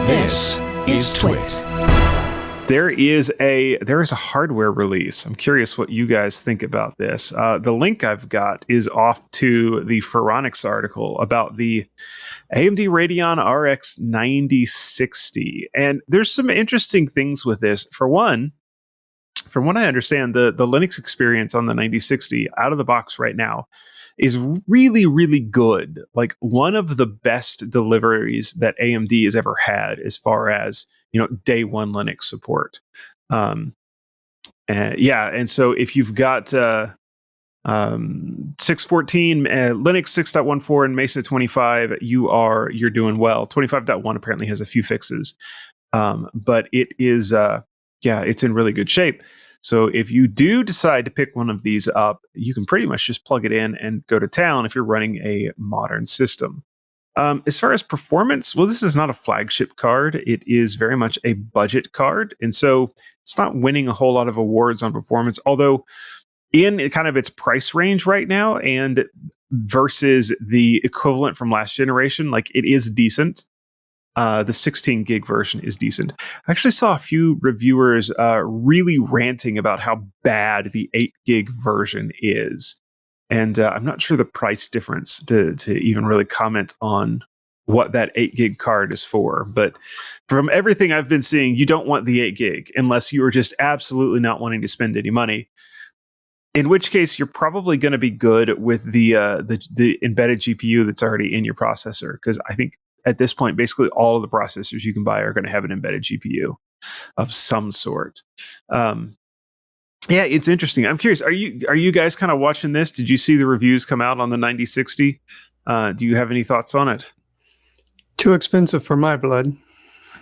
This is TWiT. There is a hardware release. I'm curious what you guys think about this. The link I've got is off to the Phoronix article about the AMD Radeon RX 9060. And there's some interesting things with this. For one, from what I understand, the Linux experience on the 9060 out of the box right now is really, really good. Like one of the best deliveries that AMD has ever had as far as, day one Linux support. And so if you've got 614 Linux 6.14 and Mesa 25, you're doing well. 25.1 apparently has a few fixes. But it is it's in really good shape. So if you do decide to pick one of these up, you can pretty much just plug it in and go to town if you're running a modern system. As far as performance, well, this is not a flagship card. It is very much a budget card. And so it's not winning a whole lot of awards on performance, although in kind of its price range right now and versus the equivalent from last generation, like it is decent. The 16 gig version is decent. I actually saw a few reviewers really ranting about how bad the 8 gig version is. And I'm not sure the price difference to even really comment on what that 8 gig card is for. But from everything I've been seeing, you don't want the 8 gig unless you are just absolutely not wanting to spend any money. In which case, you're probably going to be good with the embedded GPU that's already in your processor. Because I think at this point, basically all of the processors you can buy are going to have an embedded GPU of some sort. It's interesting. I'm curious. Are you guys kind of watching this? Did you see the reviews come out on the 9060? Do you have any thoughts on it? Too expensive for my blood.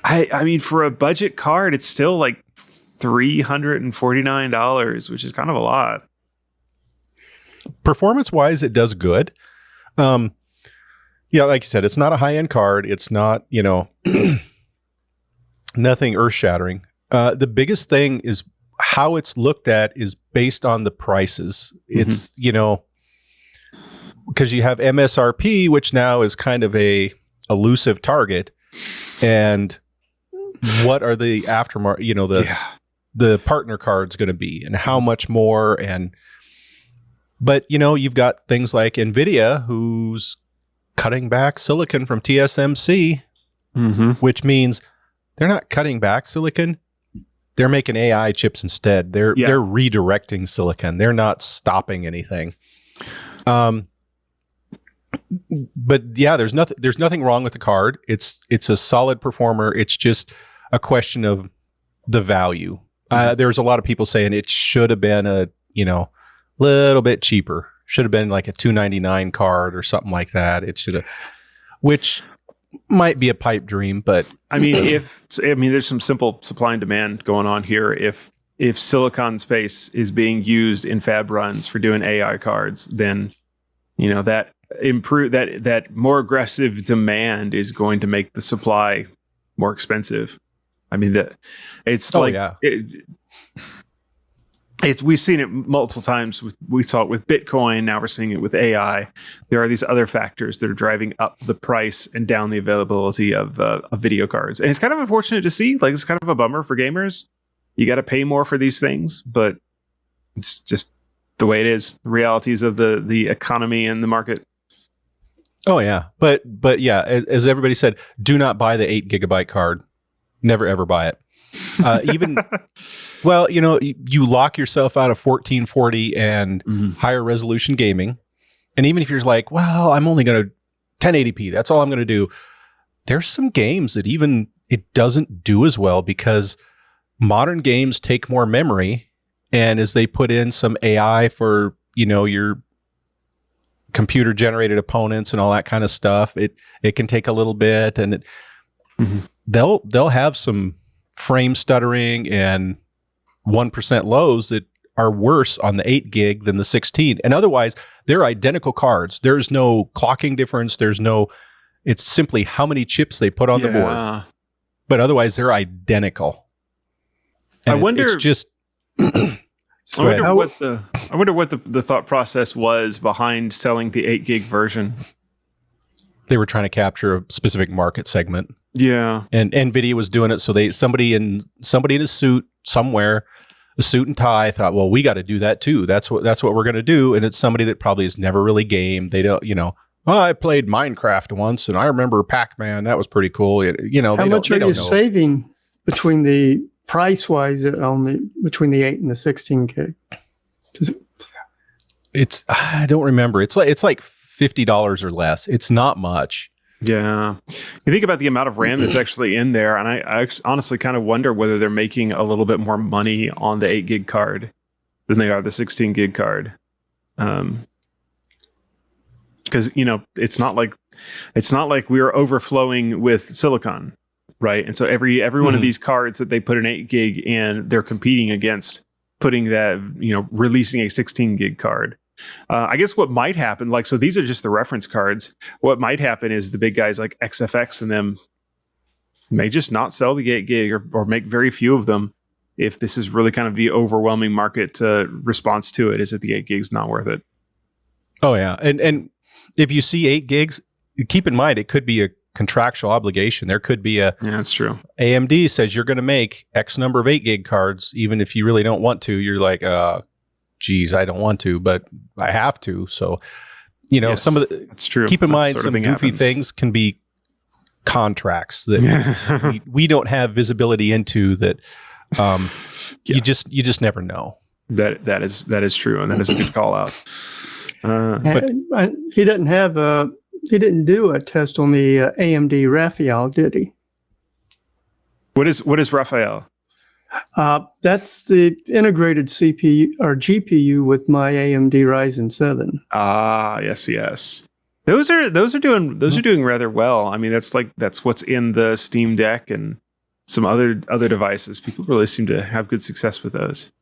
I mean, for a budget card, it's still like $349, which is kind of a lot. Performance-wise, it does good. Yeah, like you said, it's not a high-end card. It's not, nothing earth-shattering. The biggest thing is how it's looked at is based on the prices. It's, because you have MSRP, which now is kind of a elusive target. And what are the aftermarket, the partner cards going to be and how much more? But, you've got things like NVIDIA, who's cutting back silicon from TSMC, which means they're not cutting back silicon. They're making AI chips instead. They're redirecting silicon. They're not stopping anything. But yeah, there's nothing wrong with the card. It's a solid performer. It's just a question of the value. There's a lot of people saying it should have been a little bit cheaper. Should have been like a $299 card or something like that. It should have, which might be a pipe dream, but I mean, there's some simple supply and demand going on here. If silicon space is being used in fab runs for doing AI cards, then that more aggressive demand is going to make the supply more expensive. I mean, we've seen it multiple times. We saw it with Bitcoin. Now we're seeing it with AI. There are these other factors that are driving up the price and down the availability of video cards. And it's kind of unfortunate to see. Like, it's kind of a bummer for gamers. You got to pay more for these things, but it's just the way it is. The realities of the economy and the market. Oh yeah, but yeah, as everybody said, do not buy the 8 gigabyte card. Never ever buy it. Well, you lock yourself out of 1440 and higher resolution gaming. And even if you're like, well, I'm only going to 1080p, that's all I'm going to do. There's some games that even it doesn't do as well because modern games take more memory. And as they put in some AI for, your computer generated opponents and all that kind of stuff, it can take a little bit and they'll have some frame stuttering and 1% lows that are worse on the 8 gig than the 16. And otherwise, they're identical cards. There's no clocking difference. It's simply how many chips they put on the board. But otherwise, they're identical. And I wonder what the thought process was behind selling the 8 gig version. They were trying to capture a specific market segment. Yeah. And NVIDIA was doing it. So somebody in a suit somewhere, a suit and tie, thought, well, we got to do that too. That's what we're going to do. And it's somebody that probably has never really gamed. They don't, oh, I played Minecraft once and I remember Pac-Man. That was pretty cool. How much are you saving between the price wise between the 8 and the 16 gig? I don't remember. It's like $50 or less. It's not much. Yeah. You think about the amount of RAM that's actually in there, and I honestly kind of wonder whether they're making a little bit more money on the 8 gig card than they are the 16 gig card. Because it's not like we are overflowing with silicon, right? And so every one of these cards that they put an 8 gig in, they're competing against putting that, releasing a 16 gig card. I guess what might happen, so these are just the reference cards. What might happen is the big guys like XFX and them may just not sell the 8 gig or make very few of them if this is really kind of the overwhelming market response to it, is that the 8 gig's not worth it. Oh, yeah. And if you see 8 gigs, keep in mind, it could be a contractual obligation. There could be yeah, that's true. AMD says you're going to make X number of 8 gig cards, even if you really don't want to. You're like, geez, I don't want to, but I have to. So, yes, some of the, that's true. Keep in mind, some goofy things can be contracts that we don't have visibility into that. You just never know. That is true. And that is a good call out. But he didn't do a test on the AMD Raphael, did he? What is Raphael? That's the integrated CPU or GPU with my AMD Ryzen 7. Ah, yes. Those are doing rather well. I mean, that's what's in the Steam Deck and some other devices. People really seem to have good success with those.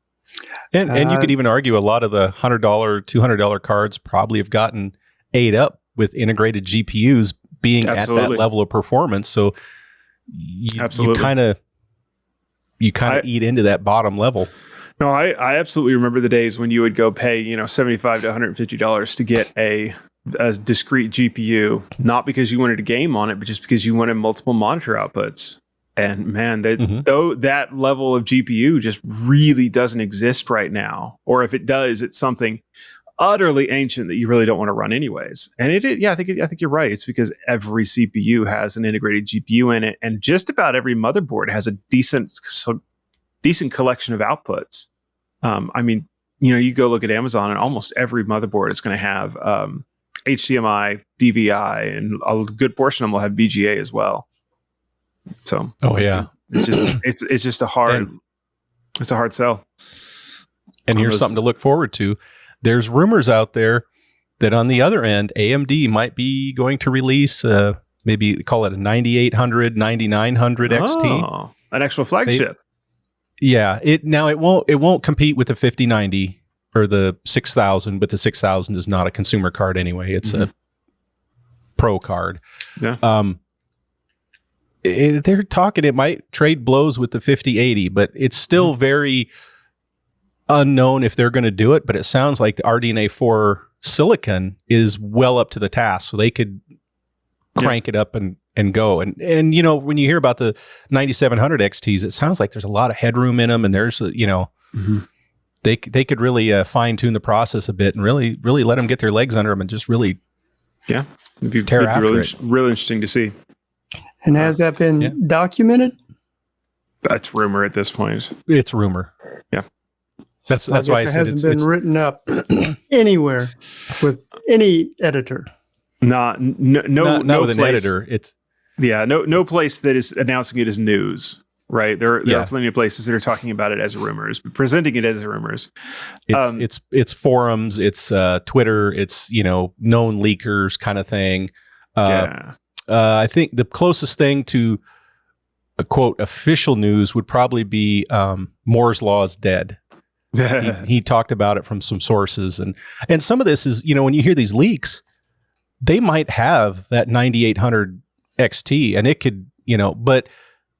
And you could even argue a lot of the $100, $200 cards probably have gotten ate up with integrated GPUs being Absolutely. At that level of performance. So you kind of eat into that bottom level. No, I absolutely remember the days when you would go pay, $75 to $150 to get a discrete GPU, not because you wanted a game on it, but just because you wanted multiple monitor outputs. And man, though that level of GPU just really doesn't exist right now, or if it does, it's something utterly ancient that you really don't want to run anyways. And I think you're right. It's because every CPU has an integrated GPU in it, and just about every motherboard has a decent collection of outputs. I mean, you go look at Amazon, and almost every motherboard is going to have HDMI, DVI, and a good portion of them will have VGA as well. So, it's just a hard sell. And here's something to look forward to. There's rumors out there that on the other end, AMD might be going to release maybe call it a 9800, 9900 XT, an actual flagship. It won't compete with the 5090 or the 6000, but the 6000 is not a consumer card anyway. It's a pro card. Yeah. They're talking it might trade blows with the 5080, but it's still very unknown if they're going to do it. But it sounds like the RDNA 4 silicon is well up to the task, so they could crank it up and go. And when you hear about the 9700 XTs, it sounds like there's a lot of headroom in them, and there's they could really fine tune the process a bit and really let them get their legs under them and just really it'd be really interesting to see. And has that been documented? That's rumor at this point. It's rumor. Yeah. That's why I said it hasn't been written up anywhere with any editor. Not with an editor. It's no place that is announcing it as news. Right. There are plenty of places that are talking about it as rumors, but presenting it as rumors. It's forums, it's Twitter, it's known leakers kind of thing. I think the closest thing to a quote official news would probably be Moore's Law is dead. He talked about it from some sources, and some of this is when you hear these leaks, they might have that 9800 XT, and it could but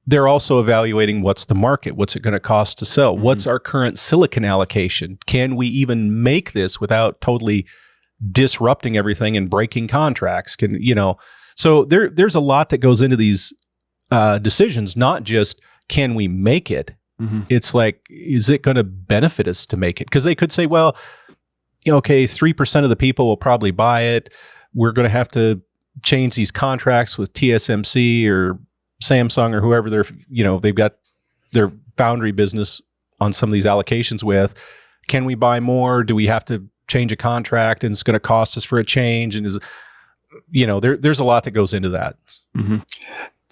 they're also evaluating what's the market, what's it going to cost to sell, what's our current silicon allocation, can we even make this without totally disrupting everything and breaking contracts? So there's a lot that goes into these decisions, not just can we make it. It's like, is it going to benefit us to make it? Because they could say, well, okay, 3% of the people will probably buy it. We're going to have to change these contracts with TSMC or Samsung or whoever they've got their foundry business on some of these allocations with. Can we buy more? Do we have to change a contract and it's going to cost us for a change? And there's a lot that goes into that.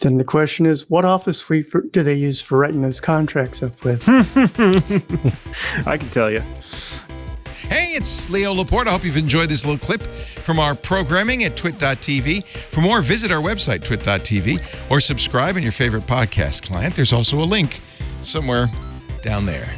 Then the question is, what office suite do they use for writing those contracts up with? I can tell you. Hey, it's Leo Laporte. I hope you've enjoyed this little clip from our programming at TWiT.tv. For more, visit our website, TWiT.tv, or subscribe in your favorite podcast client. There's also a link somewhere down there.